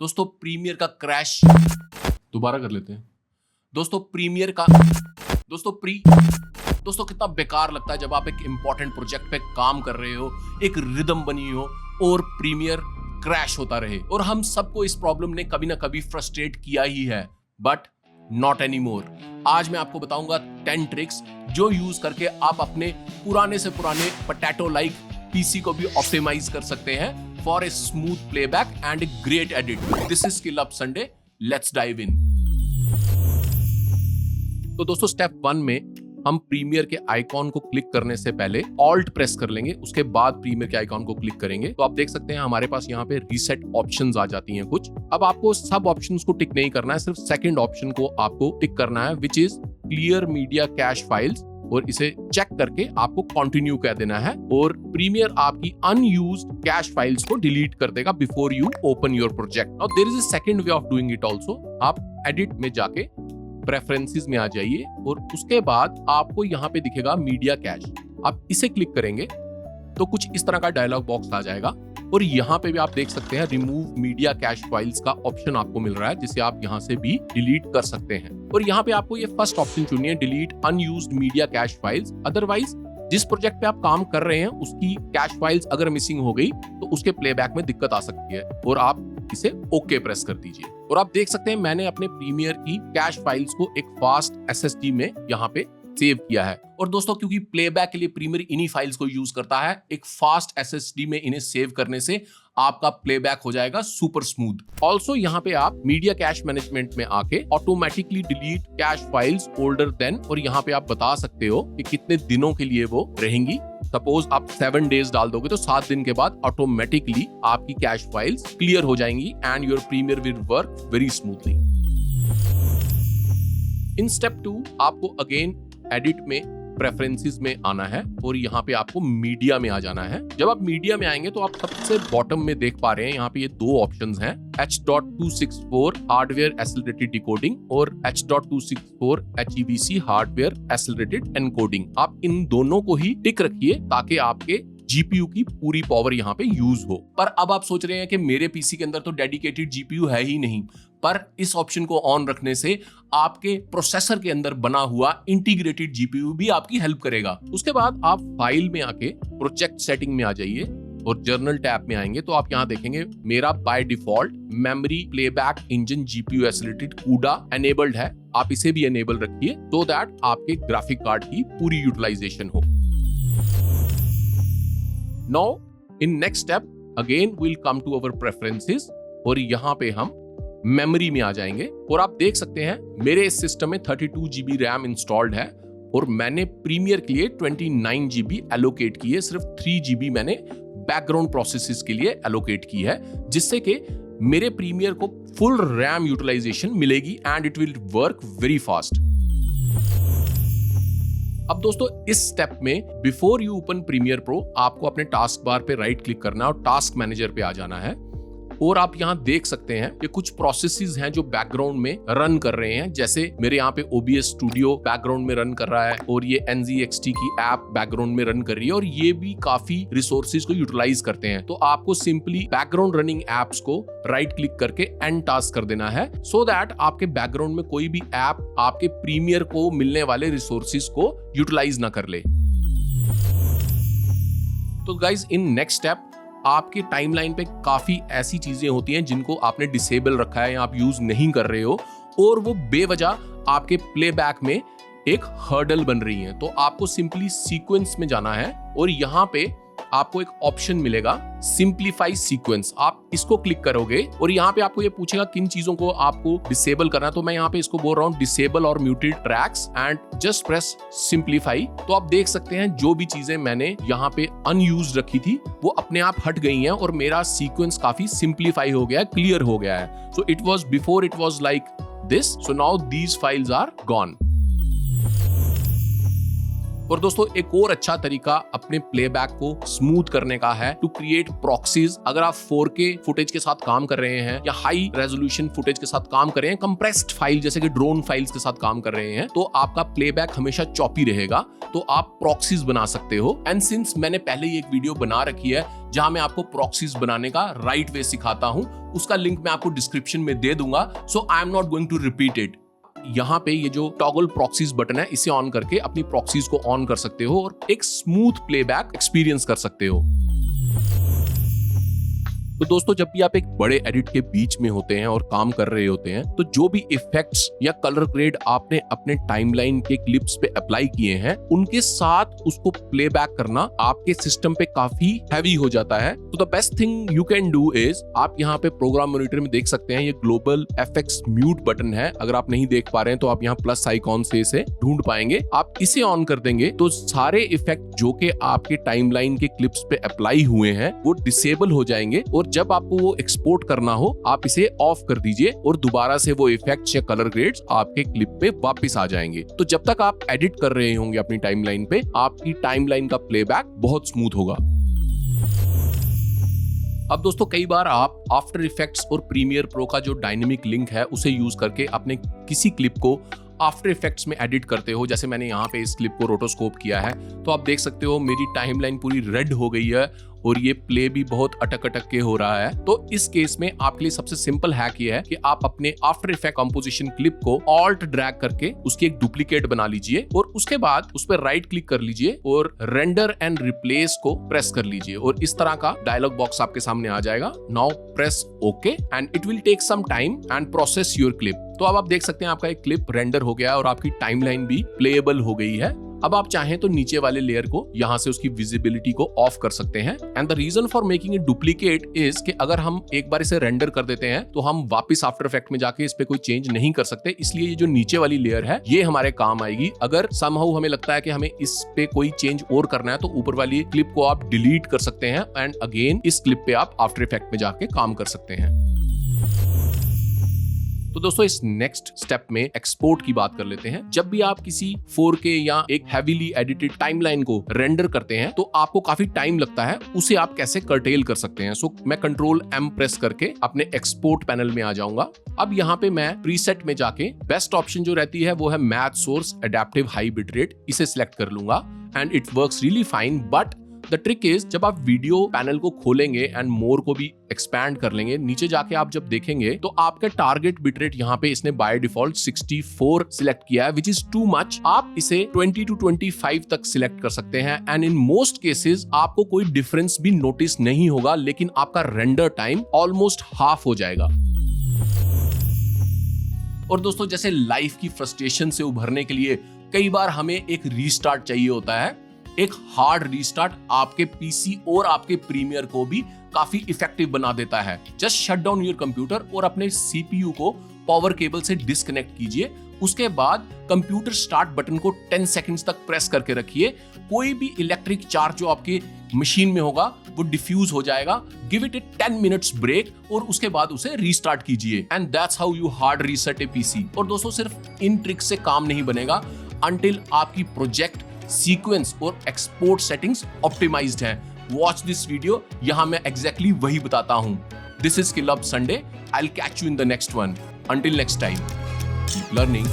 दोस्तों प्रीमियर का क्रैश, दोबारा कर लेते हैं। दोस्तों प्रीमियर का दोस्तों कितना बेकार लगता है जब आप एक इंपॉर्टेंट प्रोजेक्ट पे काम कर रहे हो, एक रिदम बनी हो और प्रीमियर क्रैश होता रहे। और हम सबको इस प्रॉब्लम ने कभी ना कभी फ्रस्ट्रेट किया ही है, बट नॉट एनी मोर। आज मैं आपको बताऊंगा 10 ट्रिक्स जो यूज करके आप अपने पुराने से पुराने पोटैटो लाइक पीसी को भी ऑप्टिमाइज कर सकते हैं for a smooth playback and a great edit. This is skill up Sunday, let's dive in. तो दोस्तों स्टेप 1 में हम प्रीमियर के आइकॉन को क्लिक करने से पहले ऑल्ट प्रेस कर लेंगे, उसके बाद प्रीमियर के आइकॉन को क्लिक करेंगे। तो आप देख सकते हैं हमारे पास यहाँ पे रीसेट ऑप्शंस आ जाती हैं कुछ। अब आपको सब ऑप्शंस को टिक नहीं करना है, सिर्फ सेकंड ऑप्शन को आपको टिक करना है, which is clear media cash files, और इसे चेक करके आपको कंटिन्यू कर देना है और प्रीमियर आपकी अनयूज्ड कैश फाइल्स को डिलीट कर देगा before you open your project. Now there is a second way of doing it also. आप एडिट में जाके प्रेफरेंसेस में आ जाइए और उसके बाद आपको यहाँ पे दिखेगा मीडिया कैश। आप इसे क्लिक करेंगे तो कुछ इस तरह का डायलॉग बॉक्स आ जाएगा और यहाँ पे भी आप देख सकते हैं रिमूव मीडिया कैश फाइल्स का ऑप्शन आपको मिल रहा है, जिसे आप यहाँ से भी डिलीट कर सकते हैं। और यहाँ पे आपको ये फर्स्ट ऑप्शन चुनिए है, delete unused media cash files. Otherwise जिस प्रोजेक्ट पे आप काम कर रहे हैं उसकी कैश फाइल्स अगर मिसिंग हो गई तो उसके प्लेबैक में दिक्कत आ सकती है और आप इसे ओके प्रेस कर दीजिए। और आप देख सकते हैं मैंने अपने प्रीमियर की कैश फाइल्स को एक फास्ट एसएसडी में यहाँ पे सेव किया है। और दोस्तों क्योंकि प्लेबैक के लिए प्रीमियर इन्हीं फाइल्स को यूज करता है, एक फास्ट एसएसडी में इन्हें सेव करने से आपका प्लेबैक हो जाएगा सुपर स्मूथ। ऑल्सो यहाँ पे आप मीडिया कैश मैनेजमेंट में आके automatically delete cash files older than, और यहाँ पे आप बता सकते हो कि कितने दिनों के लिए वो रहेंगी। सपोज आप 7 डेज डाल दोगे तो 7 दिन के बाद ऑटोमेटिकली आपकी कैश फाइल्स क्लियर हो जाएंगी and your Premiere will work very smoothly. In step 2 आपको अगेन एडिट में प्रेफरेंसेस में आना है और यहाँ पे आपको मीडिया में आ जाना है। जब आप मीडिया में आएंगे तो आप सबसे बॉटम में देख पा रहे हैं यहाँ पे ये 2 ऑप्शंस हैं, H.264 हार्डवेयर एसिलरेटेड डिकोडिंग और H.264 HEVC hardware accelerated encoding. आप इन दोनों को ही टिक रखिए ताकि आपके जीपीयू की पूरी पावर यहाँ पे यूज हो। पर अब आप सोच रहे हैं कि मेरे पीसी के अंदर तो डेडिकेटेड जीपीयू है ही नहीं, पर इस ऑप्शन को ऑन रखने से आपके प्रोसेसर के अंदर बना हुआ इंटीग्रेटेड जीपीयू भी आपकी हेल्प करेगा। उसके बाद आप फाइल में आके प्रोजेक्ट सेटिंग में आ जाइए और जर्नल टैब में आएंगे तो आप यहाँ देखेंगे मेरा by default memory playback engine GPU acylated कूडा एनेबल्ड है। आप इसे भी एनेबल रखिए सो दैट आपके ग्राफिक कार्ड की पूरी यूटिलाइजेशन हो। Now, in next step, again we'll come to our preferences और यहाँ पे हम मेमोरी में आ जाएंगे और आप देख सकते हैं मेरे इस सिस्टम में 32 GB रैम इंस्टॉल्ड है और मैंने प्रीमियर के लिए 29 GB एलोकेट की है। सिर्फ 3 GB मैंने बैकग्राउंड प्रोसेसेस के लिए एलोकेट की है, जिससे कि मेरे प्रीमियर को फुल रैम यूटिलाइजेशन मिलेगी and it will work very fast. अब दोस्तों इस स्टेप में before you open Premiere Pro आपको अपने टास्क बार पे राइट क्लिक करना है और टास्क मैनेजर पे आ जाना है और आप यहाँ देख सकते हैं कि कुछ प्रोसेसेस हैं जो बैकग्राउंड में रन कर रहे हैं। जैसे मेरे यहाँ पे OBS स्टूडियो बैकग्राउंड में रन कर रहा है और ये NZXT की ऐप बैकग्राउंड में रन कर रही है और ये भी काफी रिसोर्सेज को यूटिलाइज करते हैं। तो आपको सिंपली बैकग्राउंड रनिंग एप्स को राइट क्लिक करके एंड टास्क कर देना है सो दैट आपके बैकग्राउंड में कोई भी ऐप आपके प्रीमियर को मिलने वाले रिसोर्सेज को यूटिलाइज ना कर ले। तो गाइज इन नेक्स्ट स्टेप आपके टाइमलाइन पे काफी ऐसी चीजें होती हैं जिनको आपने डिसेबल रखा है या आप यूज नहीं कर रहे हो और वो बेवजह आपके प्लेबैक में एक हर्डल बन रही हैं। तो आपको सिंपली सीक्वेंस में जाना है और यहाँ पे आपको एक ऑप्शन मिलेगा सिंप्लीफाई सीक्वेंस। आप इसको क्लिक करोगे और यहाँ पे आपको ये पूछेगा किन चीजों को आपको डिसेबल करना है। तो मैं यहाँ पे इसको बोल रहा हूँ डिसेबल और muted tracks and just press simplify. तो आप देख सकते हैं जो भी चीजें मैंने यहाँ पे अनयूज्ड रखी थी वो अपने आप हट गई हैं और मेरा सीक्वेंस काफी सिंप्लीफाई हो गया है, क्लियर हो गया है। So it was before it was like this, so now these files are gone. और दोस्तों एक और अच्छा तरीका अपने प्लेबैक को स्मूथ करने का है टू क्रिएट प्रॉक्सीज। अगर आप 4K फुटेज के साथ काम कर रहे हैं या हाई रेजोल्यूशन फुटेज के साथ काम कर रहे हैं, कंप्रेस्ड फाइल जैसे कि ड्रोन फाइल्स के साथ काम कर रहे हैं, तो आपका प्लेबैक हमेशा चॉपी रहेगा, तो आप प्रॉक्सीज बना सकते हो। एंड सिंस मैंने पहले ही एक वीडियो बना रखी है जहां मैं आपको प्रॉक्सीज बनाने का राइट वे सिखाता हूं, उसका लिंक मैं आपको डिस्क्रिप्शन में दे दूंगा, so I am not going to repeat it. यहाँ पे ये जो टॉगल प्रॉक्सीज बटन है, इसे ऑन करके अपनी प्रॉक्सीज को ऑन कर सकते हो और एक स्मूथ प्लेबैक एक्सपीरियंस कर सकते हो। तो दोस्तों जब भी आप एक बड़े एडिट के बीच में होते हैं और काम कर रहे होते हैं, तो जो भी इफेक्ट्स या कलर ग्रेड आपने अपने टाइमलाइन के क्लिप्स पे अप्लाई किए हैं, उनके साथ उसको प्लेबैक करना आपके सिस्टम पे काफी हैवी हो जाता है। तो the best thing you can do is, आप यहाँ पे प्रोग्राम मॉनिटर में देख सकते हैं, ये ग्लोबल एफएक्स म्यूट बटन है। अगर आप नहीं देख पा रहे हैं तो आप यहाँ प्लस आइकॉन से इसे ढूंढ पाएंगे। आप इसे ऑन कर देंगे तो सारे इफेक्ट जो कि आपके टाइमलाइन के क्लिप्स पे अप्लाई हुए हैं वो डिसेबल हो जाएंगे, और जब आपको वो एक्सपोर्ट करना हो आप इसे ऑफ कर दीजिए और दोबारा से वो इफेक्ट्स या कलर ग्रेड्स आपके क्लिप पे वापस आ जाएंगे। तो जब तक आप एडिट कर रहे होंगे अपनी टाइमलाइन पे, आपकी टाइमलाइन का प्लेबैक बहुत स्मूथ होगा। अब दोस्तों कई बार आप आफ्टर इफेक्ट्स और प्रीमियर प्रो का जो डायनेमिक लिंक है उसे यूज करके अपने किसी क्लिप को आफ्टर इफेक्ट्स में एडिट करते हो। जैसे मैंने यहाँ पे इस क्लिप को रोटोस्कोप किया है, तो आप देख सकते हो मेरी टाइमलाइन पूरी रेड हो गई है और ये प्ले भी बहुत अटक अटक के हो रहा है। तो इस केस में आपके लिए सबसे सिंपल हैक ये है कि आप अपने आफ्टर इफेक्ट कंपोजिशन क्लिप को ऑल्ट ड्रैग करके उसकी एक डुप्लीकेट बना लीजिए और उसके बाद उस पर राइट क्लिक कर लीजिए और रेंडर एंड रिप्लेस को प्रेस कर लीजिए और इस तरह का डायलॉग बॉक्स आपके सामने आ जाएगा। Now press okay and it will take some time and process your clip. तो अब आप देख सकते हैं आपका एक क्लिप रेंडर हो गया और आपकी टाइमलाइन भी प्लेएबल हो गई है। अब आप चाहें तो नीचे वाले लेयर को यहाँ से उसकी विजिबिलिटी को ऑफ कर सकते हैं। And the reason for making it duplicate is कि अगर हम एक बार इसे रेंडर कर देते हैं तो हम वापस आफ्टर इफेक्ट में जाके इस पे कोई चेंज नहीं कर सकते, इसलिए ये जो नीचे वाली लेयर है ये हमारे काम आएगी। अगर समहाउ हमें लगता है कि हमें इस पे कोई चेंज और करना है तो ऊपर वाली क्लिप को आप डिलीट कर सकते हैं एंड अगेन इस क्लिप पे आप आफ्टर इफेक्ट में जाके काम कर सकते हैं। तो दोस्तों इस नेक्स्ट स्टेप में एक्सपोर्ट की बात कर लेते हैं। जब भी आप किसी 4K या एक हैवीली एडिटेड टाइमलाइन को रेंडर करते हैं तो आपको काफी टाइम लगता है, उसे आप कैसे कर्टेल कर सकते हैं। सो मैं कंट्रोल M प्रेस करके अपने एक्सपोर्ट पैनल में आ जाऊंगा। अब यहाँ पे मैं प्रीसेट में जाके बेस्ट ऑप्शन जो रहती है वो है math source adaptive high bit rate, इसे सिलेक्ट कर लूंगा and it works really fine. But the trick is जब आप वीडियो पैनल को खोलेंगे एंड मोर को भी एक्सपैंड कर लेंगे, नीचे जाके आप जब देखेंगे तो आपका टारगेट बिटरेट यहाँ पे इसने बाय डिफॉल्ट 64 सिलेक्ट किया है, विच इज टू मच। आप इसे 20 to 25 तक सिलेक्ट कर सकते हैं एंड इन मोस्ट केसेस आपको कोई डिफरेंस भी नोटिस नहीं होगा, लेकिन आपका रेंडर टाइम ऑलमोस्ट हाफ हो जाएगा। और दोस्तों जैसे लाइफ की फ्रस्ट्रेशन से उभरने के लिए कई बार हमें एक रीस्टार्ट चाहिए होता है। एक हार्ड रीस्टार्ट आपके पीसी और आपके प्रीमियर को भी काफी इफेक्टिव बना देता है। Just shut down your computer और अपने सीपीयू को पावर केबल से डिस्कनेक्ट कीजिए। उसके बाद कंप्यूटर स्टार्ट बटन को 10 सेकंड्स तक प्रेस करके रखिए। कोई भी इलेक्ट्रिक चार्ज जो आपके मशीन में होगा वो डिफ्यूज हो जाएगा। गिव इट 10 मिनट्स ब्रेक और उसके बाद उसे रीस्टार्ट कीजिए and that's how you hard reset A PC. और दोस्तों सिर्फ इन ट्रिक्स से काम नहीं बनेगा अंटिल आपकी प्रोजेक्ट सीक्वेंस और एक्सपोर्ट सेटिंग्स ऑप्टिमाइज्ड हैं। वॉच दिस वीडियो, यहां मैं एग्जैक्टली वही बताता हूं। This is skill up Sunday. I will catch you in the next one. Until next time, keep learning.